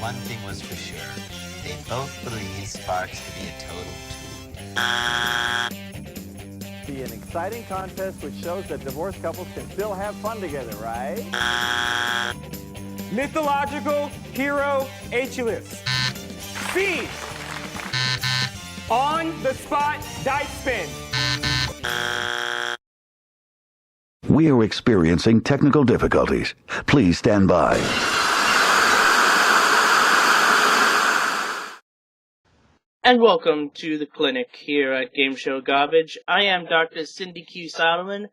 one thing was for sure. They both believed Sparks to be a total tool. Be an exciting contest which shows that divorced couples can still have fun together, right? Mythological hero H-list. C. On the spot dice spin. We are experiencing technical difficulties. Please stand by. And welcome to the clinic here at Game Show Garbage. I am Dr. Cindy Q. Solomon,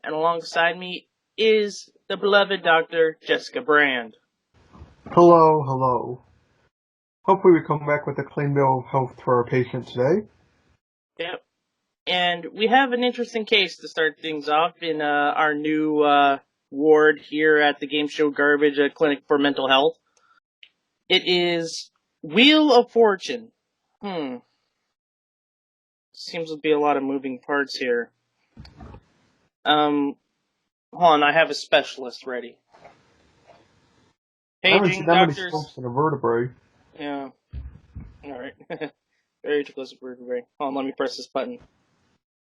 and alongside me is the beloved Dr. Jessica Brand. Hello, hello. Hopefully we come back with a clean bill of health for our patient today. Yep. And we have an interesting case to start things off in our new ward here at the Game Show Garbage Clinic for Mental Health. It is Wheel of Fortune. Seems to be a lot of moving parts here. Hold on, I have a specialist ready. Paging doctors. Scopes in a vertebrae. Yeah. Alright. Very close to vertebrae. Hold on, let me press this button.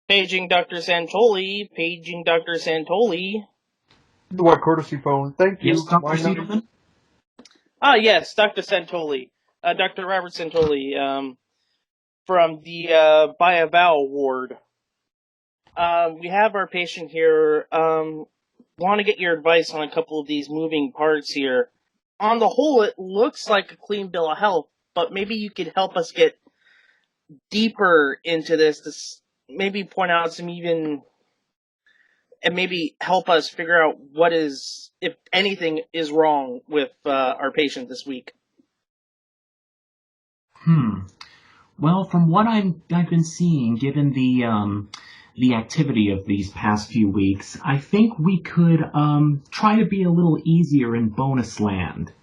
Paging Dr. Santoli. Paging Dr. Santoli. What courtesy phone? Thank you. Yes, Dr. Siegelman? Yes, Dr. Santoli. Dr. Robert Santoli, from the Buy A Vowel ward. We have our patient here. Want to get your advice on a couple of these moving parts here. On the whole, it looks like a clean bill of health, but maybe you could help us get deeper into this to maybe point out some and maybe help us figure out what is, if anything, is wrong with our patient this week. Well, from what I've been seeing, given the activity of these past few weeks, I think we could try to be a little easier in bonus land.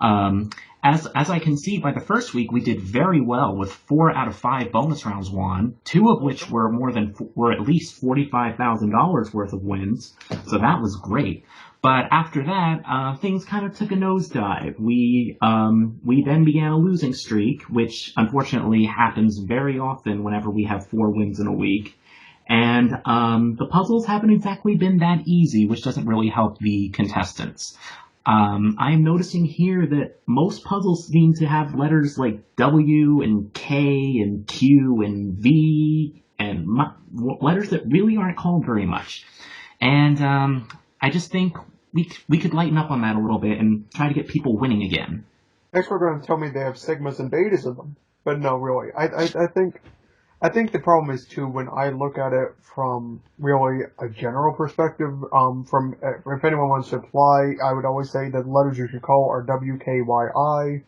As I can see, by the first week we did very well with 4 out of 5 bonus rounds won, 2 of which were at least $45,000 worth of wins, so that was great. But after that, things kind of took a nosedive. We then began a losing streak, which unfortunately happens very often whenever we have 4 wins in a week. And the puzzles haven't exactly been that easy, which doesn't really help the contestants. I'm noticing here that most puzzles seem to have letters like W and K and Q and V and letters that really aren't called very much. And I just think we could lighten up on that a little bit and try to get people winning again. Next we're going to tell me they have sigmas and betas in them. But no, really. I think the problem is, too, when I look at it from really a general perspective, if anyone wants to apply, I would always say that the letters you should call are W, K, Y, I.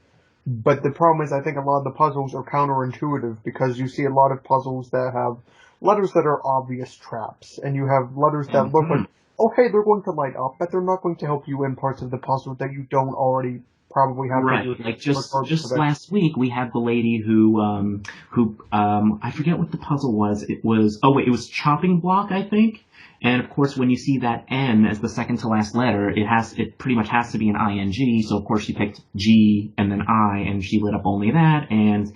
But the problem is I think a lot of the puzzles are counterintuitive because you see a lot of puzzles that have letters that are obvious traps. And you have letters that look like, oh, hey, they're going to light up, but they're not going to help you in parts of the puzzle that you don't already probably have right. to do. Like just last week we had the lady who I forget what the puzzle was. It was chopping block, I think. And of course when you see that N as the second to last letter, it pretty much has to be an ING, so of course she picked G and then I, and she lit up only that, and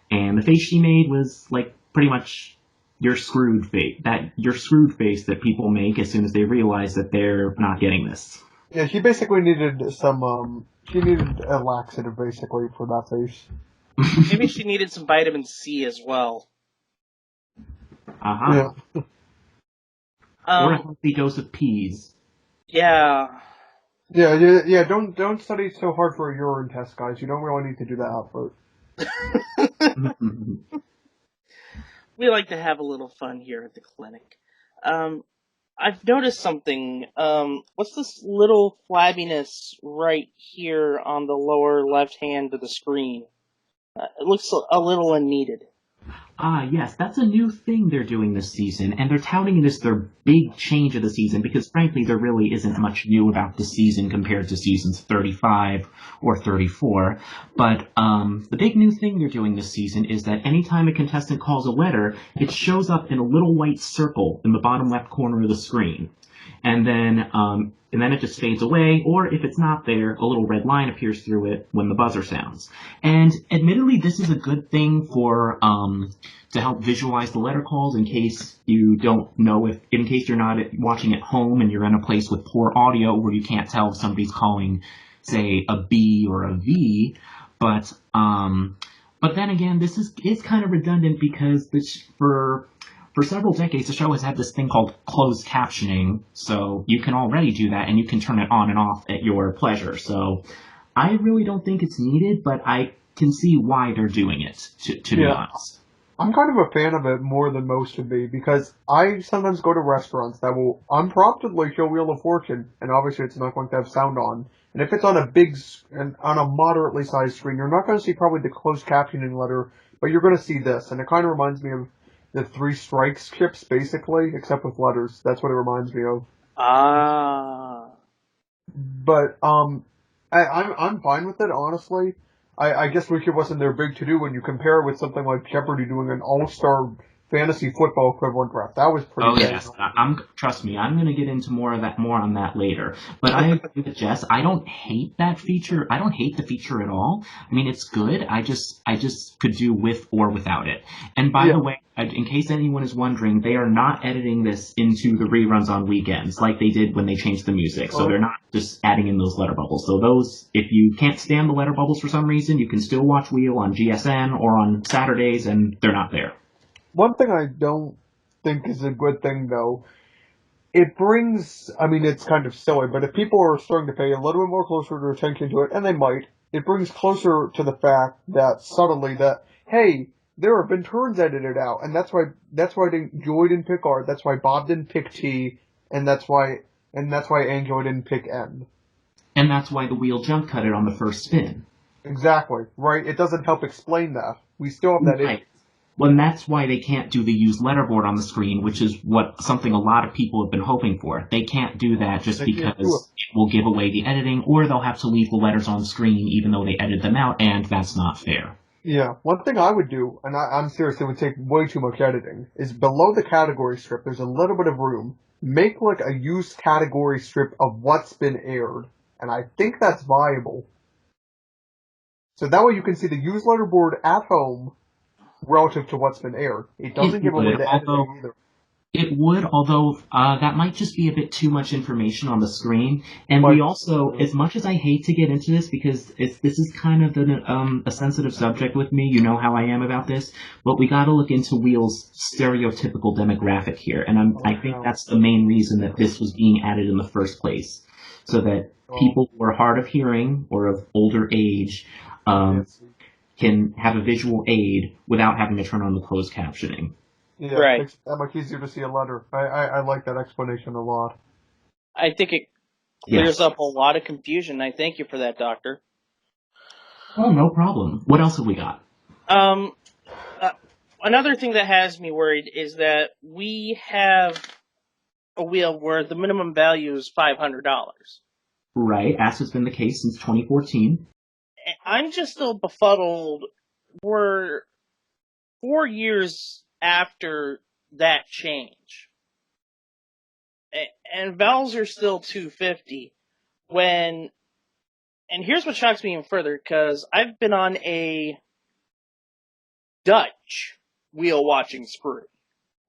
the face she made was like pretty much your screwed face that people make as soon as they realize that they're not getting this. Yeah, she basically needed she needed a laxative, basically, for that face. Maybe she needed some vitamin C as well. Uh-huh. Yeah. Or a healthy dose of peas. Yeah. Yeah, don't study so hard for a urine test, guys. You don't really need to do that effort. We like to have a little fun here at the clinic. I've noticed something. What's this little flabbiness right here on the lower left hand of the screen? It looks a little unneeded. Yes, that's a new thing they're doing this season, and they're touting it as their big change of the season, because frankly there really isn't much new about the season compared to seasons 35 or 34. But the big new thing they're doing this season is that anytime a contestant calls a letter, it shows up in a little white circle in the bottom left corner of the screen. and then it just fades away, or if it's not there, a little red line appears through it when the buzzer sounds. And admittedly, this is a good thing for to help visualize the letter calls in case you don't know in case you're not watching at home and you're in a place with poor audio where you can't tell if somebody's calling, say, a B or a V. But then again, this is kind of redundant because for several decades, the show has had this thing called closed captioning, so you can already do that, and you can turn it on and off at your pleasure. So I really don't think it's needed, but I can see why they're doing it, to be honest. I'm kind of a fan of it more than most would be, because I sometimes go to restaurants that will unpromptedly show Wheel of Fortune, and obviously it's not going to have sound on. And if it's on on a moderately sized screen, you're not going to see probably the closed captioning letter, but you're going to see this, and it kind of reminds me of the Three Strikes chips, basically, except with letters. That's what it reminds me of. But I'm fine with it, honestly. I guess Wiki wasn't their big to do when you compare it with something like Jeopardy doing an all-star fantasy football equivalent draft. That was pretty good. Yes. Trust me, I'm going to get into more on that later. But I agree with Jess. I don't hate that feature. I don't hate the feature at all. I mean, it's good. I just could do with or without it. And by the way, in case anyone is wondering, they are not editing this into the reruns on weekends like they did when they changed the music. So they're not just adding in those letter bubbles. So those, if you can't stand the letter bubbles for some reason, you can still watch Wheel on GSN or on Saturdays, and they're not there. One thing I don't think is a good thing, though, it brings, I mean, it's kind of silly, but if people are starting to pay a little bit more closer attention to it, and they might, it brings closer to the fact that subtly that, hey, there have been turns edited out, and that's why Joy didn't pick R, that's why Bob didn't pick T, and that's why Angela didn't pick N. And that's why the wheel jump cut it on the first spin. Exactly, right? It doesn't help explain that. We still have that issue. Well, and that's why they can't do the used letterboard on the screen, which is something a lot of people have been hoping for. They can't do that just because it will give away the editing, or they'll have to leave the letters on screen even though they edited them out, and that's not fair. Yeah, one thing I would do, and I'm serious, it would take way too much editing, is below the category strip, there's a little bit of room. Make like a used category strip of what's been aired, and I think that's viable. So that way you can see the used letterboard at home relative to what's been aired. It doesn't give away the editing either. It would, although that might just be a bit too much information on the screen. And we also, as much as I hate to get into this because this is kind of a sensitive subject with me, you know how I am about this, but we got to look into Wheel's stereotypical demographic here. And I think that's the main reason that this was being added in the first place, so that people who are hard of hearing or of older age can have a visual aid without having to turn on the closed captioning. Yeah, right. It makes it that much easier to see a letter. I like that explanation a lot. I think it clears up a lot of confusion. I thank you for that, Doctor. Oh, no problem. What else have we got? Another thing that has me worried is that we have a wheel where the minimum value is $500. Right, as has been the case since 2014. I'm just still befuddled. We're 4 years after that change, and vowels are still $250. And here's what shocks me even further, because I've been on a Dutch wheel watching spree,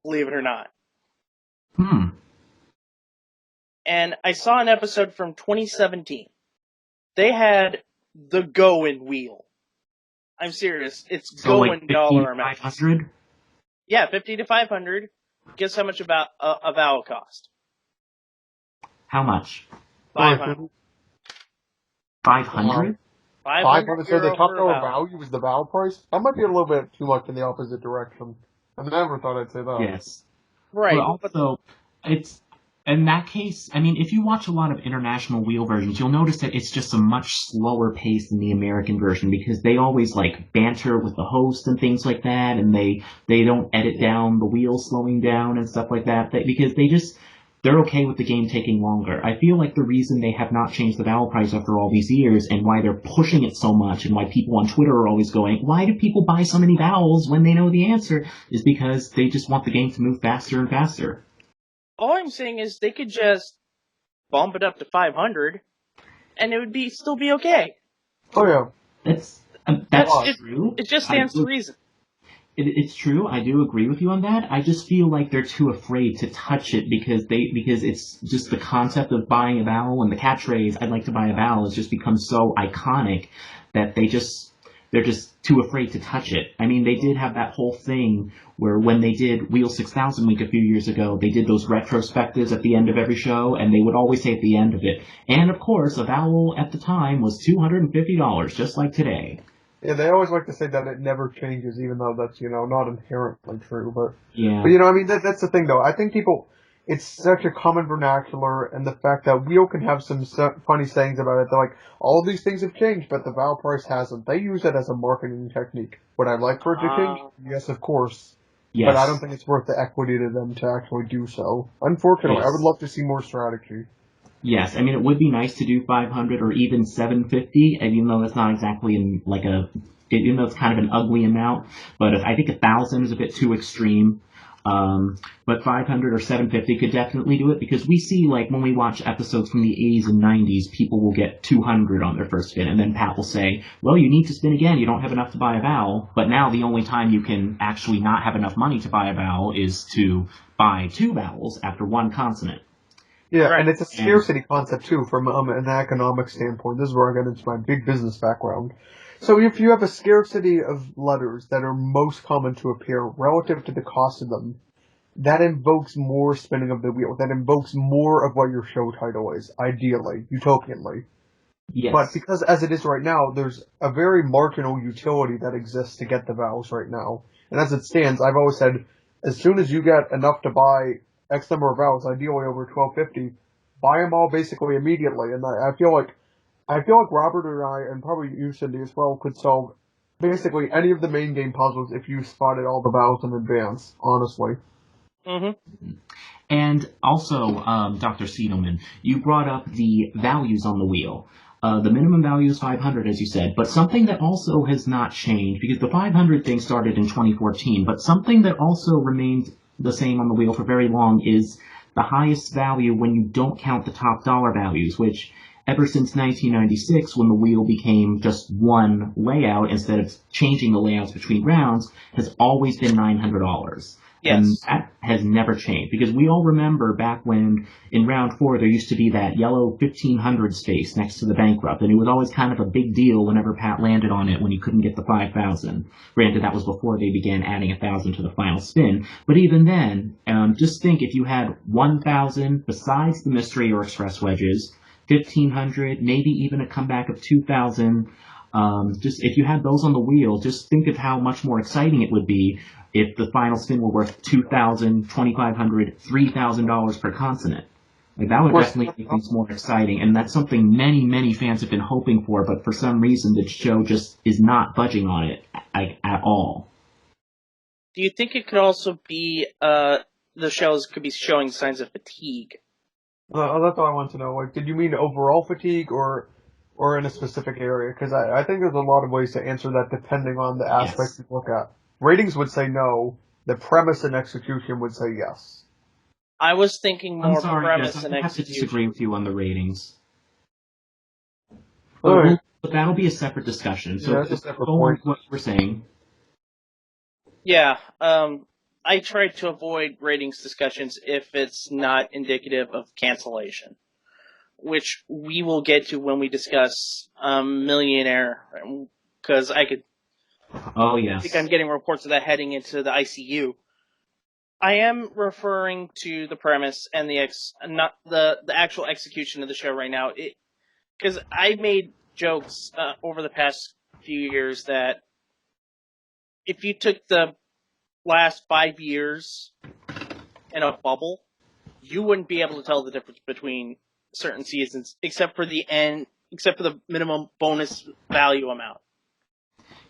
believe it or not. And I saw an episode from 2017. They had the Going wheel. I'm serious. It's so going like dollar amount. 500? Yeah, 50 to 500. Guess how much about a vowel cost? How much? 500. 500? 500. So the top dollar value is the vowel price? That might be a little bit too much in the opposite direction. I never thought I'd say that. Yes. Right. Well, also, it's in that case, I mean, if you watch a lot of international wheel versions, you'll notice that it's just a much slower pace than the American version, because they always like banter with the host and things like that, and they don't edit down the wheel slowing down and stuff like that, because they're okay with the game taking longer. I feel like the reason they have not changed the vowel price after all these years, and why they're pushing it so much, and why people on Twitter are always going, why do people buy so many vowels when they know the answer, is because they just want the game to move faster and faster. All I'm saying is they could just bump it up to 500, and it would still be okay. Oh yeah. That's true. It just stands to reason. It's true. I do agree with you on that. I just feel like they're too afraid to touch it because it's just the concept of buying a vowel and the catchphrase "I'd like to buy a vowel" has just become so iconic that they're just too afraid to touch it. I mean, they did have that whole thing where when they did Wheel 6000 Week a few years ago, they did those retrospectives at the end of every show, and they would always say at the end of it, and of course, a vowel at the time was $250, just like today. Yeah, they always like to say that it never changes, even though that's, not inherently true. But yeah. But I mean, that's the thing, though. I think it's such a common vernacular, and the fact that Wheel can have some funny sayings about it. They're like, all these things have changed, but the vowel price hasn't. They use it as a marketing technique. Would I like for it to change? Yes, of course. Yes. But I don't think it's worth the equity to them to actually do so. Unfortunately, yes. I would love to see more strategy. Yes, I mean, it would be nice to do 500 or even 750, and even though that's not exactly even though it's kind of an ugly amount, but I think 1,000 is a bit too extreme. But 500 or 750 could definitely do it, because we see, like, when we watch episodes from the 80s and 90s, people will get 200 on their first spin, and then Pat will say, well, you need to spin again, you don't have enough to buy a vowel, but now the only time you can actually not have enough money to buy a vowel is to buy 2 vowels after 1 consonant. Yeah, right. And it's a scarcity concept, too, from an economic standpoint. This is where I get into my big business background. So if you have a scarcity of letters that are most common to appear relative to the cost of them, that invokes more spinning of the wheel. That invokes more of what your show title is, ideally, utopianly. Yes. But because as it is right now, there's a very marginal utility that exists to get the vowels right now. And as it stands, I've always said, as soon as you get enough to buy X number of vowels, ideally over $12.50, buy them all basically immediately. And I feel like Robert and I, and probably you, Cindy, as well, could solve basically any of the main game puzzles if you spotted all the vowels in advance, honestly. Mm-hmm. And also, Dr. Siedelman, you brought up the values on the wheel. The minimum value is 500, as you said, but something that also has not changed, because the 500 thing started in 2014, but something that also remained the same on the wheel for very long is the highest value when you don't count the top dollar values, which ever since 1996, when the wheel became just one layout instead of changing the layouts between rounds, has always been $900. Yes. And that has never changed, because we all remember back when in round 4 there used to be that yellow 1500 space next to the bankrupt, and it was always kind of a big deal whenever Pat landed on it when he couldn't get the 5,000. Granted, that was before they began adding 1,000 to the final spin, but even then, just think if you had 1,000 besides the mystery or express wedges, 1,500, maybe even a comeback of 2,000. Just if you had those on the wheel, just think of how much more exciting it would be if the final spin were worth $2,000, $2,500, $3,000 per consonant. Like, that would definitely make things more exciting, and that's something many, many fans have been hoping for, but for some reason the show just is not budging on it at all. Do you think it could also be the shows could be showing signs of fatigue? That's all I want to know. Like, did you mean overall fatigue or in a specific area? Because I think there's a lot of ways to answer that depending on the aspects you look at. Ratings would say no. The premise and execution would say yes. I was thinking more premise and execution. I have to disagree with you on the ratings. Right. But that'll be a separate discussion. So that's a separate point. What you were saying. Yeah. I try to avoid ratings discussions if it's not indicative of cancellation, which we will get to when we discuss Millionaire, because I think I'm getting reports of that heading into the ICU. I am referring to the premise and not the actual execution of the show right now, because I made jokes over the past few years that if you took the last 5 years in a bubble, you wouldn't be able to tell the difference between certain seasons, except for the minimum bonus value amount.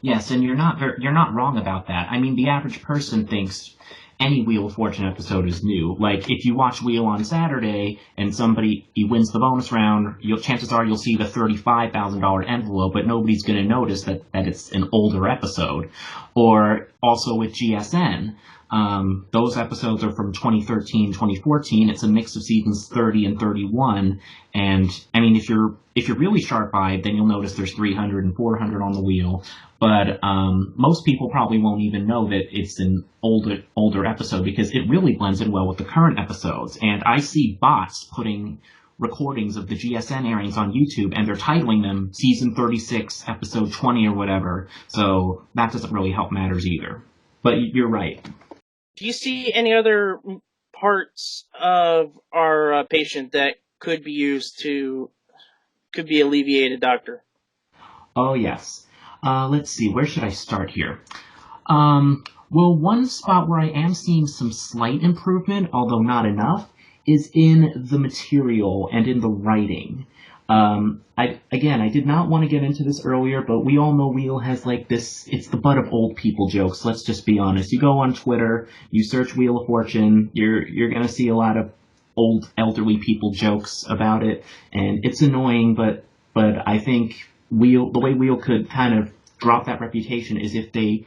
Yes, and you're not wrong about that. I mean, the average person thinks any Wheel of Fortune episode is new. Like, if you watch Wheel on Saturday and he wins the bonus round, chances are you'll see the $35,000 envelope, but nobody's going to notice that it's an older episode. Or also with GSN, Those episodes are from 2013, 2014. It's a mix of seasons 30 and 31. And I mean, if you're really sharp-eyed, then you'll notice there's 300 and 400 on the wheel. But most people probably won't even know that it's an older episode because it really blends in well with the current episodes. And I see bots putting recordings of the GSN airings on YouTube, and they're titling them Season 36, Episode 20 or whatever. So that doesn't really help matters either. But you're right. Do you see any other parts of our patient that could be alleviated, Doctor? Oh, yes. Let's see, where should I start here? Well, one spot where I am seeing some slight improvement, although not enough, is in the material and in the writing. I did not want to get into this earlier, but we all know Wheel has like this, it's the butt of old people jokes, let's just be honest. You go on Twitter, you search Wheel of Fortune, you're gonna see a lot of old elderly people jokes about it, and it's annoying, but I think the way Wheel could kind of drop that reputation is if they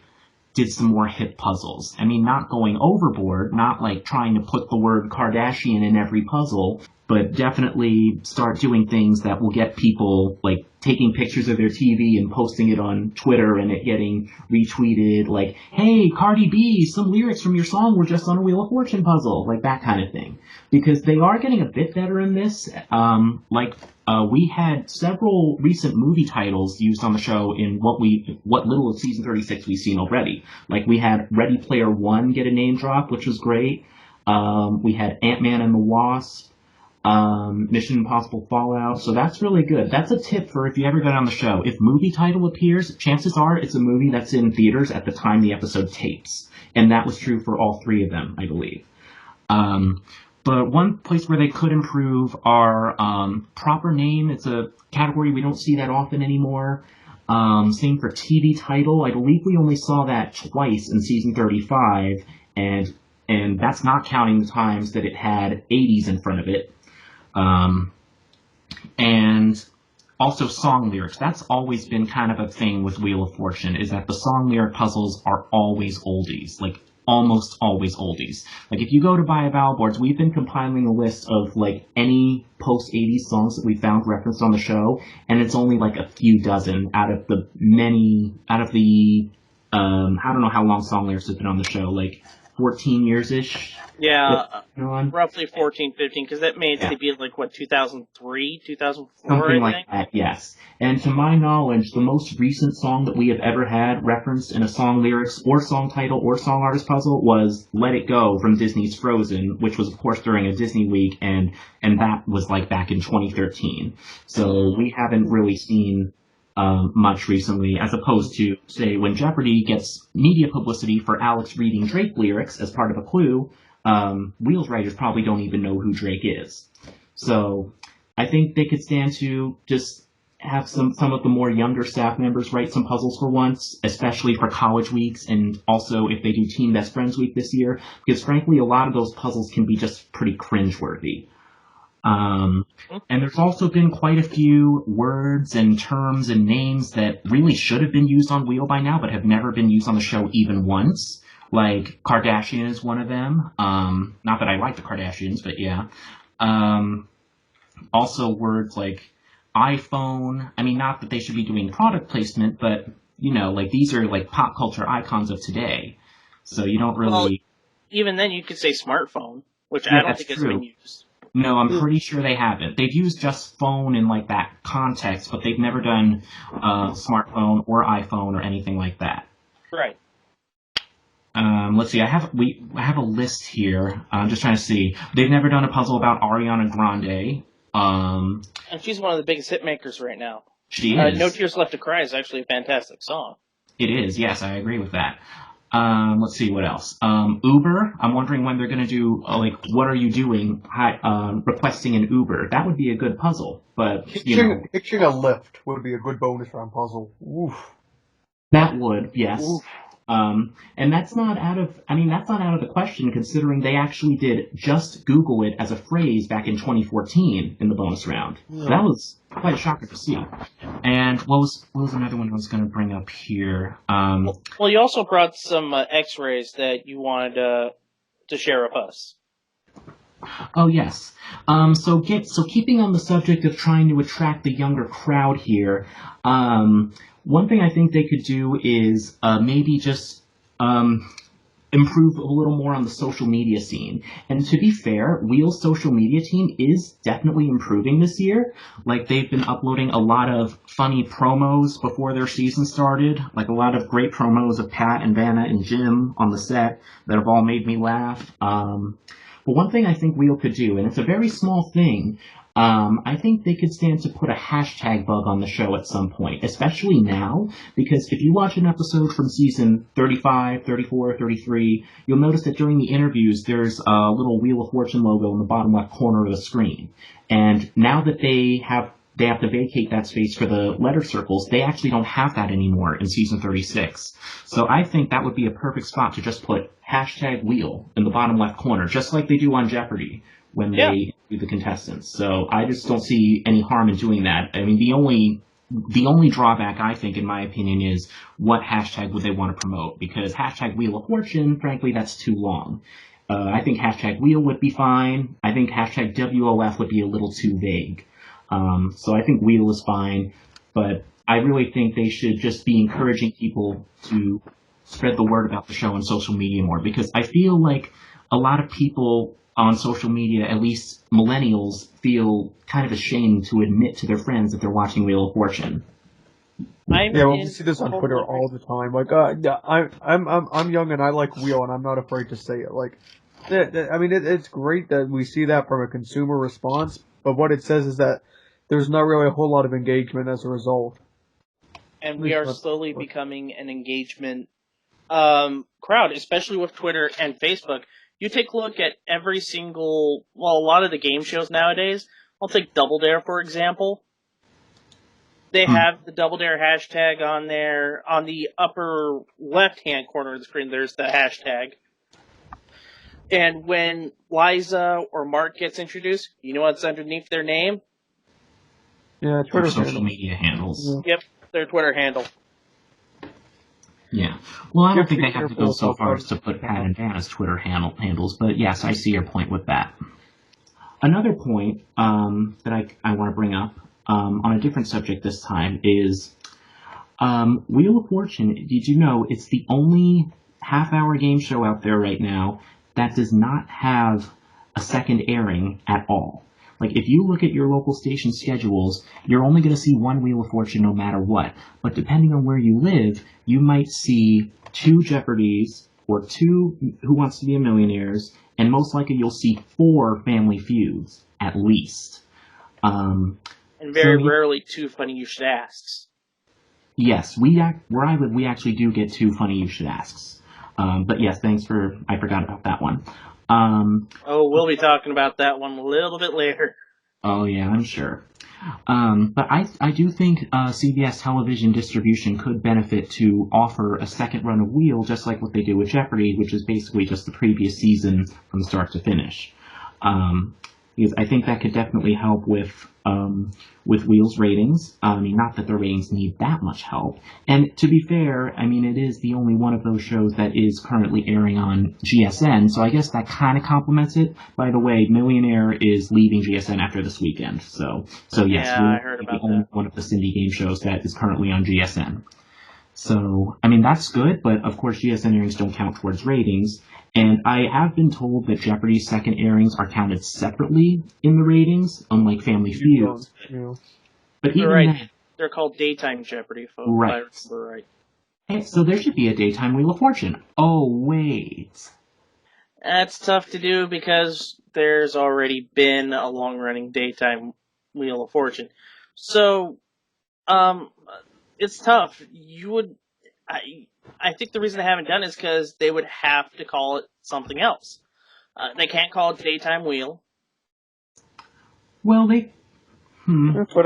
did some more hip puzzles. I mean, not going overboard, not like trying to put the word Kardashian in every puzzle, but definitely start doing things that will get people like taking pictures of their TV and posting it on Twitter and it getting retweeted like, hey, Cardi B, some lyrics from your song were just on a Wheel of Fortune puzzle, like that kind of thing. Because they are getting a bit better in this. We had several recent movie titles used on the show in what little of season 36 we've seen already. Like we had Ready Player One get a name drop, which was great. We had Ant-Man and the Wasp. Mission Impossible Fallout, so that's really good. That's a tip for if you ever get on the show. If movie title appears, chances are it's a movie that's in theaters at the time the episode tapes. And that was true for all three of them, I believe. But one place where they could improve are proper name. It's a category we don't see that often anymore. Same for TV title. I believe we only saw that twice in season 35, and that's not counting the times that it had 80s in front of it. And also song lyrics. That's always been kind of a thing with Wheel of Fortune, is that the song lyric puzzles are always oldies, like almost always oldies. Like if you go to Buy A Vowel Boards, we've been compiling a list of like any post-80s songs that we found referenced on the show, and it's only like a few dozen out of the I don't know how long song lyrics have been on the show, like 14 years-ish. Yeah, roughly 14, 15, because that made it be like, what, 2003, 2004, something I like that, yes. And to my knowledge, the most recent song that we have ever had referenced in a song lyrics or song title or song artist puzzle was Let It Go from Disney's Frozen, which was, of course, during a Disney week, and that was like back in 2013. So we haven't really seen much recently, as opposed to, say, when Jeopardy gets media publicity for Alex reading Drake lyrics as part of a clue, Wheels writers probably don't even know who Drake is. So I think they could stand to just have some of the more younger staff members write some puzzles for once, especially for college weeks, and also if they do Teen Best Friends Week this year, because frankly a lot of those puzzles can be just pretty cringeworthy. And there's also been quite a few words and terms and names that really should have been used on Wheel by now, but have never been used on the show even once. Like, Kardashian is one of them. Not that I like the Kardashians, but yeah. Also words like iPhone. I mean, not that they should be doing product placement, but, you know, like, these are, like, pop culture icons of today. So you don't really... Well, even then you could say smartphone, which I don't think has been used. No, I'm pretty sure they haven't. They've used just phone in, like, that context, but they've never done smartphone or iPhone or anything like that. Right. Let's see. I have a list here. I'm just trying to see. They've never done a puzzle about Ariana Grande. And she's one of the biggest hit makers right now. She is. No Tears Left to Cry is actually a fantastic song. It is. Yes, I agree with that. Let's see what else. Uber. I'm wondering when they're going to do what are you doing? Requesting an Uber. That would be a good puzzle. But hitching a lift would be a good bonus round puzzle. Oof. That would, yes. Oof. And that's not out of the question, considering they actually did just Google it as a phrase back in 2014 in the bonus round. So that was quite a shocker to see. And what was another one I was going to bring up here? Well, you also brought some X-rays that you wanted to share with us. Oh yes. So keeping on the subject of trying to attract the younger crowd here, one thing I think they could do is maybe just improve a little more on the social media scene. And to be fair, Wheel's social media team is definitely improving this year. Like, they've been uploading a lot of funny promos before their season started, like a lot of great promos of Pat and Vanna and Jim on the set that have all made me laugh. But one thing I think Wheel could do, and it's a very small thing, I think they could stand to put a hashtag bug on the show at some point, especially now, because if you watch an episode from season 35, 34, 33, you'll notice that during the interviews there's a little Wheel of Fortune logo in the bottom left corner of the screen. And now that they have to vacate that space for the letter circles, they actually don't have that anymore in season 36. So I think that would be a perfect spot to just put hashtag Wheel in the bottom left corner, just like they do on Jeopardy when they do the contestants. So I just don't see any harm in doing that. I mean, the only drawback, I think, in my opinion, is what hashtag would they want to promote? Because hashtag Wheel of Fortune, frankly, that's too long. I think hashtag Wheel would be fine. I think hashtag WOF would be a little too vague. So I think Wheel is fine, but I really think they should just be encouraging people to spread the word about the show on social media more, because I feel like a lot of people on social media, at least millennials, feel kind of ashamed to admit to their friends that they're watching Wheel of Fortune. We see this on Twitter all the time. Like, I'm young and I like Wheel, and I'm not afraid to say it. Like, I mean, it's great that we see that from a consumer response, but what it says is that there's not really a whole lot of engagement as a result. And we are slowly becoming an engagement crowd, especially with Twitter and Facebook. You take a look at every single, a lot of the game shows nowadays. I'll take Double Dare, for example. They have the Double Dare hashtag on there. On the upper left-hand corner of the screen, there's the hashtag. And when Liza or Mark gets introduced, you know what's underneath their name? Yeah, Twitter social media handles. Yep, their Twitter handle. Yeah. Well, I don't think they have to go so far as to put Pat and Vanna's Twitter handles, but yes, I see your point with that. Another point that I want to bring up on a different subject this time is Wheel of Fortune. Did you know it's the only half-hour game show out there right now that does not have a second airing at all? Like, if you look at your local station schedules, you're only going to see one Wheel of Fortune no matter what. But depending on where you live, you might see 2 Jeopardies or 2 Who Wants to Be a Millionaires, and most likely you'll see 4 Family Feuds, at least. And very rarely 2 Funny You Should Asks. Yes, where I live, we actually do get 2 Funny You Should Asks. But yes, I forgot about that one. We'll be talking about that one a little bit later. Oh yeah, I'm sure. But I do think CBS television distribution could benefit to offer a second run of Wheel, just like what they do with Jeopardy, which is basically just the previous season from start to finish. Because I think that could definitely help with Wheel's ratings. I mean, not that the ratings need that much help. And to be fair, I mean, it is the only one of those shows that is currently airing on GSN, so I guess that kind of complements it. By the way, Millionaire is leaving GSN after this weekend, so yes, I heard about that. One of the Cindy game shows that is currently on GSN. So, I mean, that's good, but of course GSN airings don't count towards ratings. And I have been told that Jeopardy's second airings are counted separately in the ratings, unlike Family Feud. Yeah. But even right. They're called Daytime Jeopardy, folks. Right. If I remember right. Hey, so there should be a daytime Wheel of Fortune. Oh, wait. That's tough to do because there's already been a long-running daytime Wheel of Fortune. So, it's tough. I think the reason they haven't done it is because they would have to call it something else. They can't call it Daytime Wheel. Well, but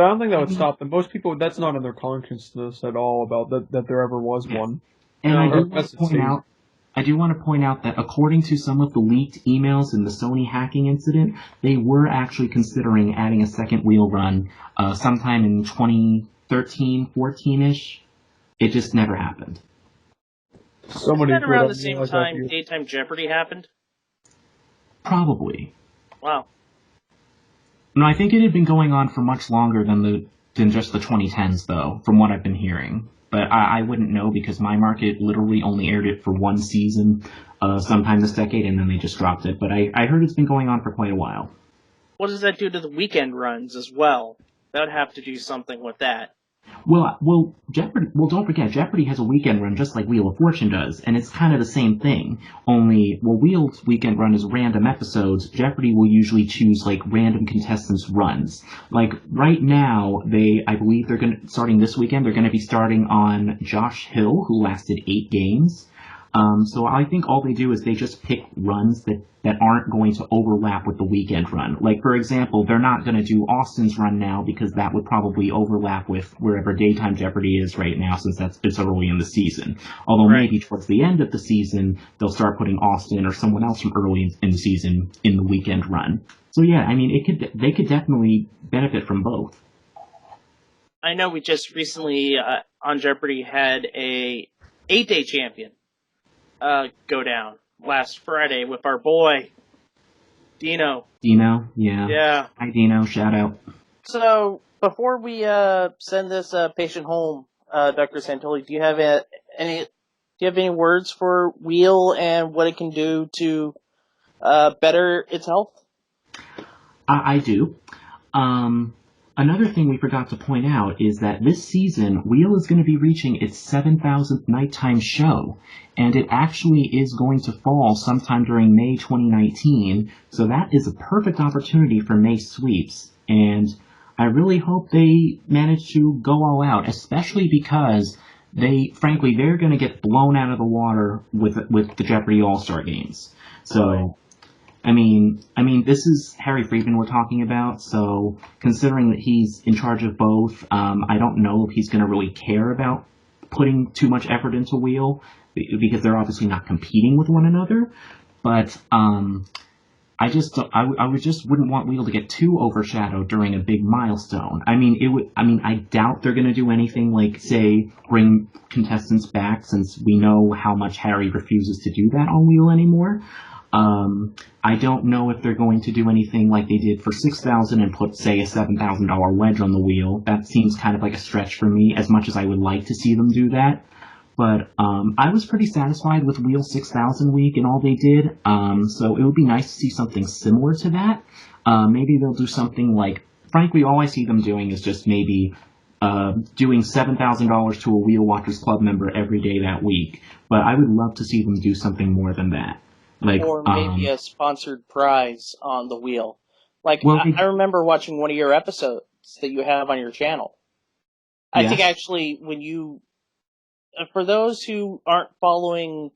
I don't think that would stop them. Most people, that's not in their consciousness at all about that there ever was one. And I do want That's to point insane. out, that according to some of the leaked emails in the Sony hacking incident, they were actually considering adding a second wheel run sometime in 2013, 14-ish. It just never happened. Somebody Isn't that put around up the same emails time after you. Daytime Jeopardy happened? Probably. Wow. No, I think it had been going on for much longer than just the 2010s, though, from what I've been hearing. But I wouldn't know because my market literally only aired it for one season sometime this decade, and then they just dropped it. But I heard it's been going on for quite a while. What does that do to the weekend runs as well? That would have to do something with that. Well, Jeopardy. Well, don't forget, Jeopardy has a weekend run just like Wheel of Fortune does, and it's kind of the same thing. Only, Wheel's weekend run is random episodes. Jeopardy will usually choose like random contestants' runs. Like right now, I believe starting this weekend. They're gonna be starting on Josh Hill, who lasted 8 games. So I think all they do is they just pick runs that aren't going to overlap with the weekend run. Like, for example, they're not going to do Austin's run now because that would probably overlap with wherever Daytime Jeopardy is right now since it's early in the season. Although Right. maybe towards the end of the season, they'll start putting Austin or someone else from early in the season in the weekend run. So yeah, I mean, they could definitely benefit from both. I know we just recently on Jeopardy had a 8-day champion go down last Friday with our boy Dino. Dino, yeah. Yeah. Hi Dino, shout out. So before we send this patient home, Dr. Santoli, do you have any words for Wheel and what it can do to better its health? I do. Another thing we forgot to point out is that this season, Wheel is going to be reaching its 7,000th nighttime show, and it actually is going to fall sometime during May 2019, so that is a perfect opportunity for May sweeps, and I really hope they manage to go all out, especially because they're going to get blown out of the water with the Jeopardy All-Star games. So, I mean, this is Harry Friedman we're talking about, so considering that he's in charge of both, I don't know if he's going to really care about putting too much effort into Wheel, because they're obviously not competing with one another, but I just wouldn't want Wheel to get too overshadowed during a big milestone. I doubt they're going to do anything like, say, bring contestants back, since we know how much Harry refuses to do that on Wheel anymore. I don't know if they're going to do anything like they did for 6,000 and put, say, a $7,000 wedge on the wheel. That seems kind of like a stretch for me, as much as I would like to see them do that. But I was pretty satisfied with Wheel 6,000 week and all they did, so it would be nice to see something similar to that. Maybe they'll do something like, frankly, all I see them doing is just maybe doing $7,000 to a Wheel Watchers Club member every day that week. But I would love to see them do something more than that. Like, or maybe a sponsored prize on the wheel. Like, well, I remember watching one of your episodes that you have on your channel. I Yes. think actually when you, for those who aren't following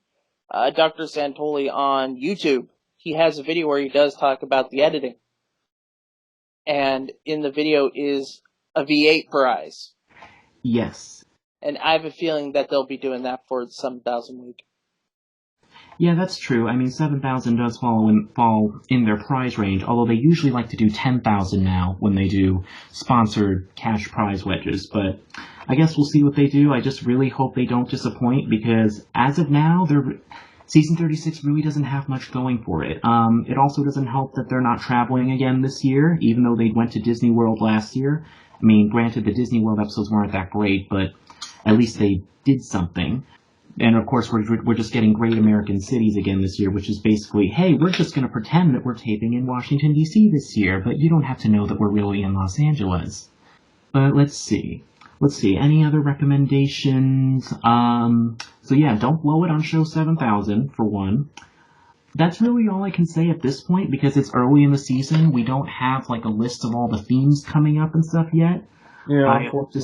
Dr. Santoli on YouTube, he has a video where he does talk about the editing. And in the video is a V8 prize. Yes. And I have a feeling that they'll be doing that for the 7,000 week. Yeah, that's true. I mean, 7,000 does fall in their prize range, although they usually like to do 10,000 now when they do sponsored cash prize wedges. But I guess we'll see what they do. I just really hope they don't disappoint, because as of now, Season 36 really doesn't have much going for it. It also doesn't help that they're not traveling again this year, even though they went to Disney World last year. I mean, granted, the Disney World episodes weren't that great, but at least they did something. And of course, we're just getting great American cities again this year, which is basically, hey, we're just going to pretend that we're taping in Washington, D.C. this year, but you don't have to know that we're really in Los Angeles. But let's see. Any other recommendations? So yeah, don't blow it on show 7,000, for one. That's really all I can say at this point, because it's early in the season. We don't have like a list of all the themes coming up and stuff yet. Yeah, I hope to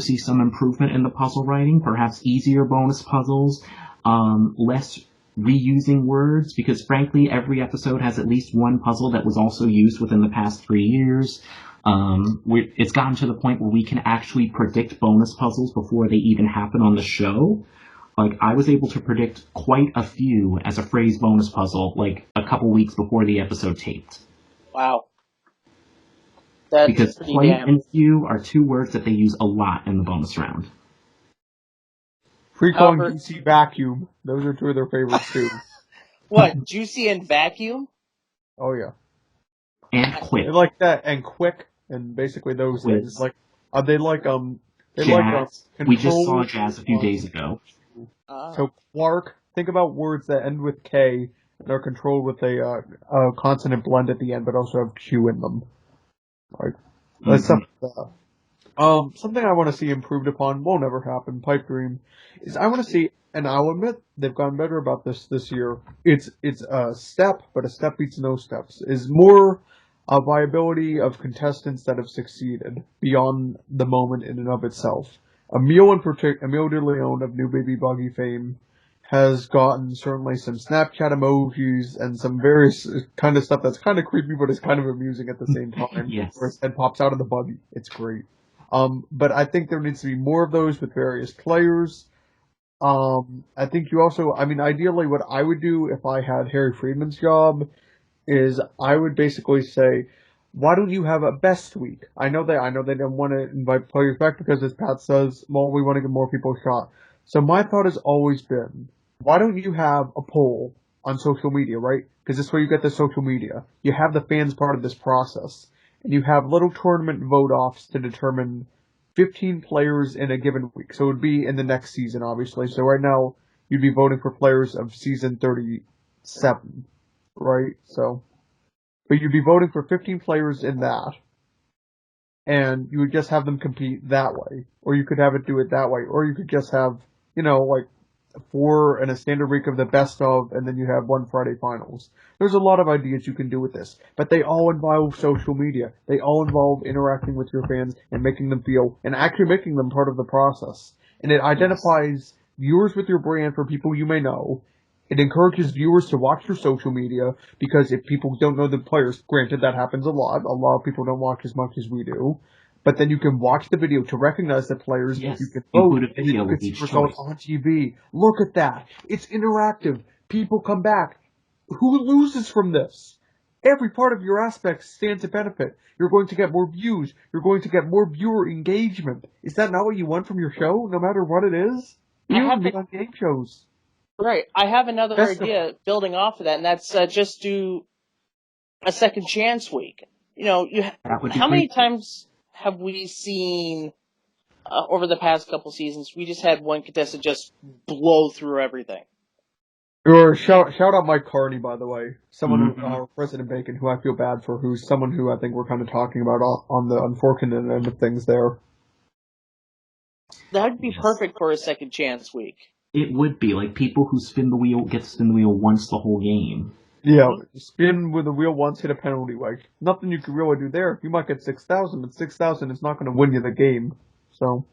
see some improvement in the puzzle writing, perhaps easier bonus puzzles, less reusing words, because frankly, every episode has at least one puzzle that was also used within the past 3 years. It's gotten to the point where we can actually predict bonus puzzles before they even happen on the show. Like, I was able to predict quite a few as a phrase bonus puzzle, like, a couple weeks before the episode taped. Wow. That's Because pretty quite damn. and few are two words that they use a lot in the bonus round. Free calling However- juicy vacuum. Those are two of their favorites too. What, juicy and vacuum? Oh yeah. And quick. They like that and quick and basically those Quiz. things. Like they like Jazz. We just saw control- Jazz a few days ago. So Clark, think about words that end with K and are controlled with a consonant blend at the end, but also have Q in them. Like that's something. Something I want to see improved upon will never happen. Pipe dream is I want to see, and I'll admit they've gotten better about this year. It's a step, but a step beats no steps. Is more a viability of contestants that have succeeded beyond the moment in and of itself. Emil de Leon of New Baby Buggy fame has gotten certainly some Snapchat emojis and some various kind of stuff that's kind of creepy but is kind of amusing at the same time. Yes. Where his head pops out of the buggy. It's great. But I think there needs to be more of those with various players. I think you also, ideally what I would do if I had Harry Friedman's job is I would basically say, why don't you have a best week? I know they don't want to invite players back because as Pat says, well, we want to give more people a shot. So my thought has always been, why don't you have a poll on social media, right? Because this way you get the social media. You have the fans part of this process. And you have little tournament vote-offs to determine 15 players in a given week. So it would be in the next season, obviously. So right now, you'd be voting for players of season 37, right? But you'd be voting for 15 players in that. And you would just have them compete that way. Or you could have it do it that way. Or you could just have, like 4 in a standard week of the best of, and then you have one Friday finals. There's a lot of ideas you can do with this, but they all involve social media. They all involve interacting with your fans and making them feel, and actually making them part of the process. And it identifies viewers with your brand for people you may know. It encourages viewers to watch your social media, because if people don't know the players, granted that happens a lot of people don't watch as much as we do. But then you can watch the video to recognize the players. Yes, you can vote. include a video you with can see each results choice. on TV. Look at that. It's interactive. People come back. Who loses from this? Every part of your aspect stands to benefit. You're going to get more views. You're going to get more viewer engagement. Is that not what you want from your show, no matter what it is? Even on game shows. Right. I have another That's idea building off of that, and that's just do a second chance week. That would be How many great. times have we seen over the past couple seasons, we just had one contestant just blow through everything? Or shout out Mike Carney, by the way. Someone Mhm. who, President Bacon, who I feel bad for, who's someone who I think we're kind of talking about on the unfortunate end of things there. That would be perfect for a second chance week. It would be, like, people who spin the wheel get to spin the wheel once the whole game. Yeah, spin with the wheel once, hit a penalty. Like, nothing you can really do there. You might get 6,000, but 6,000 is not going to win you the game. So.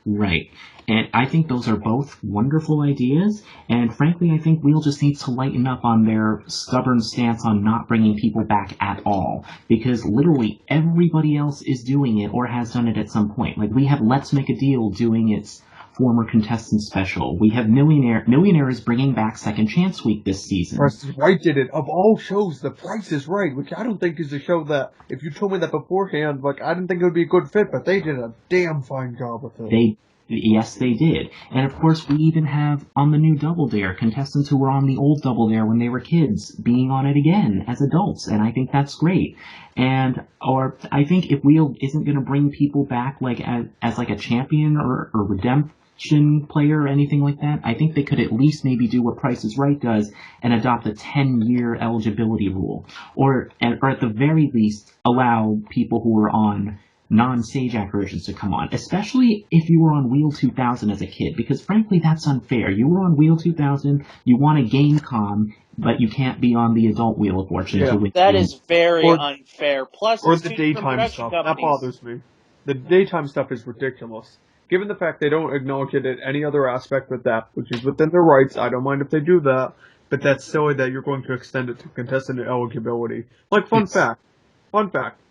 Right. And I think those are both wonderful ideas, and frankly, I think Wheel just needs to lighten up on their stubborn stance on not bringing people back at all, because literally everybody else is doing it or has done it at some point. Like, we have Let's Make a Deal doing its former contestant special. We have Millionaire is bringing back Second Chance Week this season. Price is Right did it. Of all shows, The Price is Right, which I don't think is a show that, if you told me that beforehand, like, I didn't think it would be a good fit, but they did a damn fine job with it. Yes, they did. And of course, we even have on the new Double Dare contestants who were on the old Double Dare when they were kids being on it again as adults, and I think that's great. Or I think if Wheel isn't going to bring people back like as like a champion or redemption player or anything like that, I think they could at least maybe do what Price is Right does and adopt a 10-year eligibility rule, or at the very least allow people who are on non-Sajak versions to come on, especially if you were on Wheel 2000 as a kid, because frankly that's unfair. You were on Wheel 2000, you want a Gamecom, but you can't be on the adult Wheel of Fortune. Yeah. That is very unfair. Plus, Or it's the two daytime production stuff. companies. That bothers me. The daytime stuff is ridiculous. Given the fact they don't acknowledge it at any other aspect with that, which is within their rights, I don't mind if they do that, but that's silly that you're going to extend it to contestant eligibility. Like, fun fact,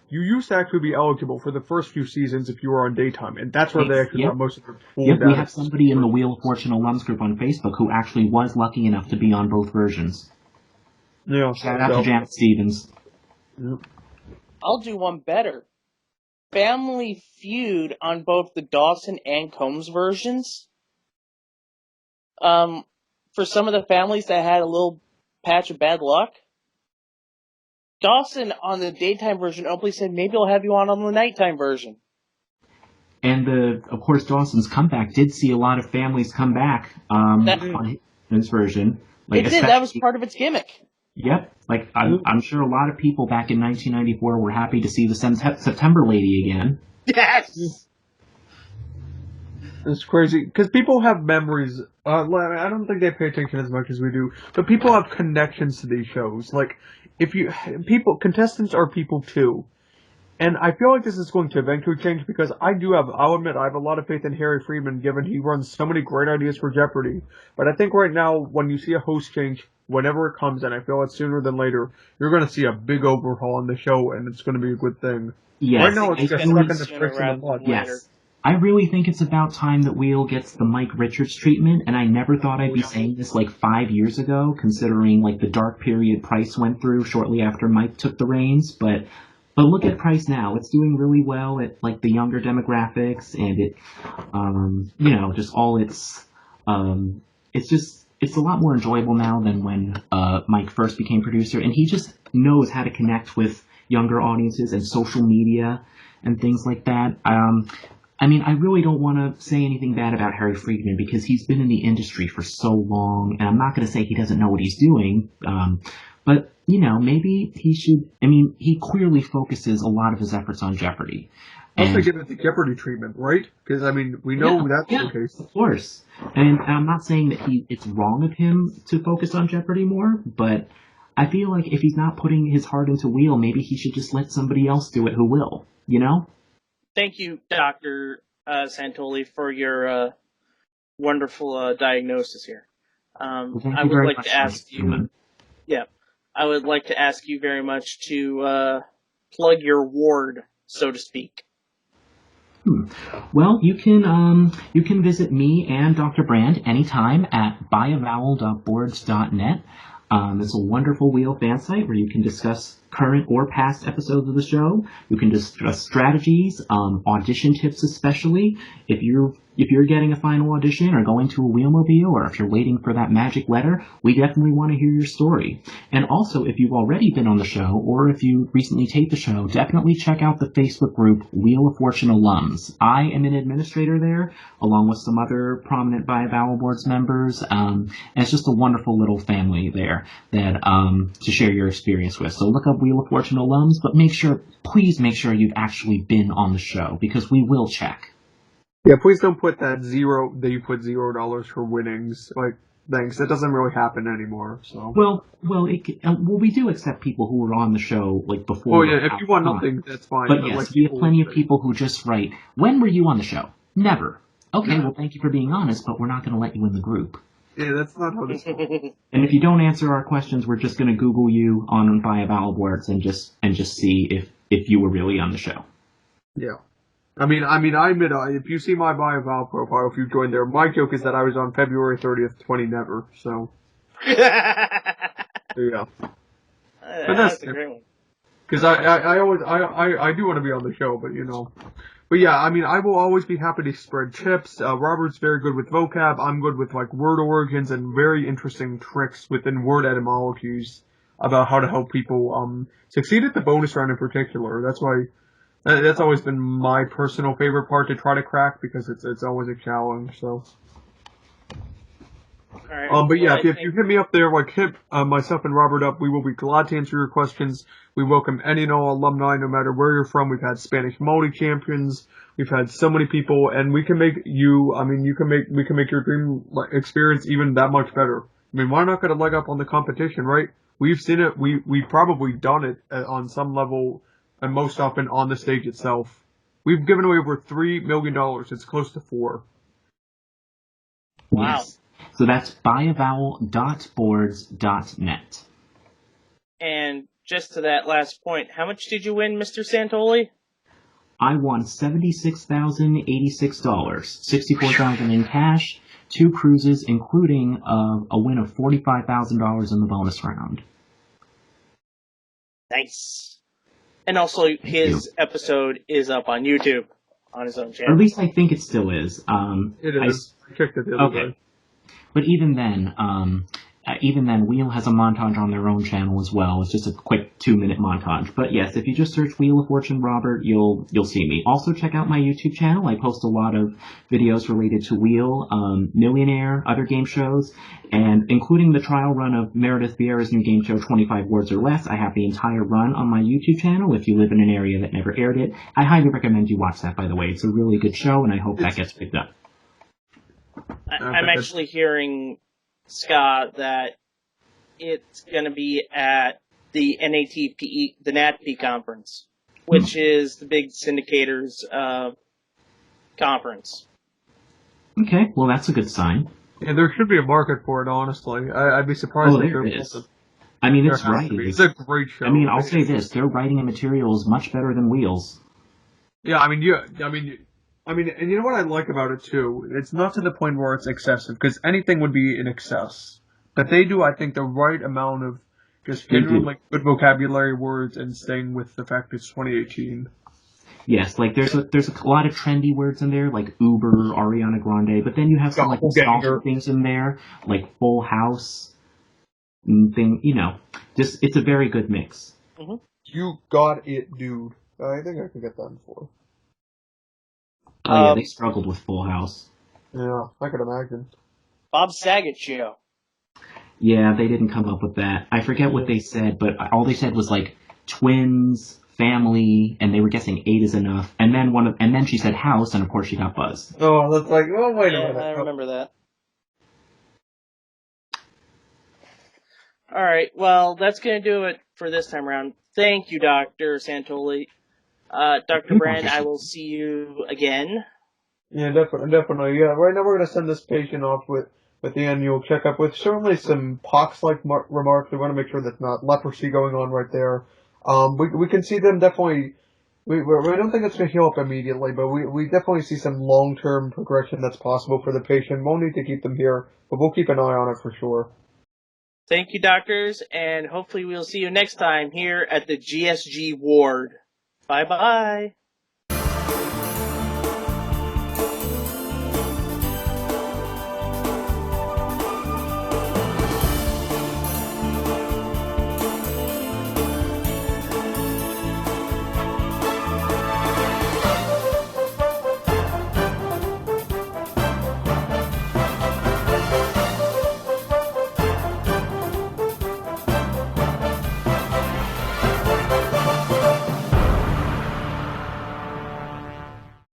you used to actually be eligible for the first few seasons if you were on daytime, and that's where they actually Yep. got most of their full Yep, data. we have somebody in the Wheel of Fortune alums group on Facebook who actually was lucky enough to be on both versions. Yeah. Shout out to Janet Stevens. Yep. I'll do one better. Family Feud on both the Dawson and Combs versions. For some of the families that had a little patch of bad luck, Dawson on the daytime version openly said, maybe I'll have you on the nighttime version. And of course, Dawson's comeback did see a lot of families come back on his version. Like, It did. That was part of its gimmick. Yep. Like, I'm sure a lot of people back in 1994 were happy to see the September lady again. Yes! It's crazy, because people have memories. I don't think they pay attention as much as we do, but people have connections to these shows. Like, contestants are people too. And I feel like this is going to eventually change, because I'll admit, I have a lot of faith in Harry Friedman, given he runs so many great ideas for Jeopardy. But I think right now, when you see a host change, whenever it comes, and I feel it's sooner than later, you're going to see a big overhaul on the show, and it's going to be a good thing. Yes. Right now, it's just stuck in the tricks in the mud. Yes. I really think it's about time that Wheel gets the Mike Richards treatment, and I never thought I'd be saying this like 5 years ago, considering like the dark period Price went through shortly after Mike took the reins, but look at Price now. It's doing really well at like the younger demographics, and it, just all it's a lot more enjoyable now than when Mike first became producer, and he just knows how to connect with younger audiences and social media and things like that. I mean, I really don't want to say anything bad about Harry Friedman, because he's been in the industry for so long, and I'm not going to say he doesn't know what he's doing, but, maybe he should. I mean, he clearly focuses a lot of his efforts on Jeopardy. Also give it the Jeopardy treatment, right? Because, I mean, we know that's the case. Of course. And I'm not saying that it's wrong of him to focus on Jeopardy more, but I feel like if he's not putting his heart into Wheel, maybe he should just let somebody else do it who will, Thank you, Dr. Santoli, for your wonderful diagnosis here. I would like to ask you... Yeah. I would like to ask you very much to plug your ward, so to speak. Well, you can visit me and Dr. Brand anytime at buyavowel.boards.net. It's a wonderful Wheel fan site where you can discuss current or past episodes of the show. You can discuss strategies, audition tips especially. If you're getting a final audition or going to a Wheelmobile, or if you're waiting for that magic letter, we definitely want to hear your story. And also, if you've already been on the show, or if you recently taped the show, definitely check out the Facebook group Wheel of Fortune Alums. I am an administrator there, along with some other prominent Buy A Vowel Boards members, and it's just a wonderful little family there that to share your experience with. So look up Wheel of Fortune Alums, but please make sure you've actually been on the show, because we will check. Yeah, please don't put that you put $0 for winnings. Like, thanks. That doesn't really happen anymore. So. Well, we do accept people who were on the show like before. Oh yeah, if you want nothing, that's fine. But yes, we have plenty of people who just write, "When were you on the show?" Never. Okay, well, thank you for being honest, but we're not going to let you in the group. Yeah, that's not how this works. And if you don't answer our questions, we're just going to Google you on Buy A Vowel Boards and just see if you were really on the show. Yeah. I admit, if you see my Buy A Vowel profile, if you joined there, my joke is that I was on February 30th, 20 never, so. Yeah. That's a great one. Because I do want to be on the show, but But yeah, I will always be happy to spread tips. Robert's very good with vocab. I'm good with like word origins and very interesting tricks within word etymologies about how to help people succeed at the bonus round in particular. That's always been my personal favorite part to try to crack, because it's always a challenge. So. Right. But yeah, if you hit me up there, hit myself and Robert up, we will be glad to answer your questions. We welcome any and all alumni, no matter where you're from. We've had Spanish multi-champions. We've had so many people, and we can make we can make your dream experience even that much better. Why not get a leg up on the competition, right? We've seen it. We've probably done it on some level, and most often on the stage itself. We've given away over $3 million. It's close to $4 million. Wow. Yes. So that's buyavowel.boards.net. And just to that last point, how much did you win, Mr. Santoli? I won $76,086, $64,000 in cash, 2 cruises, including a win of $45,000 in the bonus round. Nice. And also, his episode is up on YouTube on his own Or channel. at least I think it still is. It is. I checked it the other day. But even then, Wheel has a montage on their own channel as well. It's just a quick 2-minute montage. But yes, if you just search Wheel of Fortune Robert, you'll see me. Also check out my YouTube channel. I post a lot of videos related to Wheel, Millionaire, other game shows, and including the trial run of Meredith Vieira's new game show 25 Words or Less. I have the entire run on my YouTube channel. If you live in an area that never aired it, I highly recommend you watch that, by the way. It's a really good show, and I hope that gets picked up. I'm actually hearing, Scott, that it's going to be at the NATP, the NATP conference, which is the big syndicators conference. Okay, well that's a good sign. Yeah, there should be a market for it, honestly. I'd be surprised if there there is. wasn't. I mean, it's There has to writing. be. It's a great show. I mean, I'll say this: their writing and material is much better than Wheels. Yeah, and you know what I like about it too? It's not to the point where it's excessive, because anything would be in excess. But they do, I think, the right amount of just genuinely good vocabulary words and staying with the fact it's 2018. Yes, like there's a lot of trendy words in there, like Uber, Ariana Grande, but then you have some like nostalgic things in there, like Full House, thing. Just it's a very good mix. Mm-hmm. You got it, dude. I think I could get that for. Oh yeah, they struggled with Full House. Yeah, I could imagine. Bob Saget show. Yeah, they didn't come up with that. I forget what they said, but all they said was like twins, family, and they were guessing 8 is enough. And then she said house, and of course she got buzzed. Oh, that's like, oh wait a minute. I remember that. All right, well, that's going to do it for this time around. Thank you, Dr. Santoli. Dr. Brand, I will see you again. Yeah, definitely. Yeah, right now we're going to send this patient off with the annual checkup with certainly some pox-like remarks. We want to make sure there's not leprosy going on right there. We can see them definitely. We don't think it's going to heal up immediately, but we definitely see some long-term progression that's possible for the patient. We'll need to keep them here, but we'll keep an eye on it for sure. Thank you, doctors, and hopefully we'll see you next time here at the GSG ward. Bye-bye.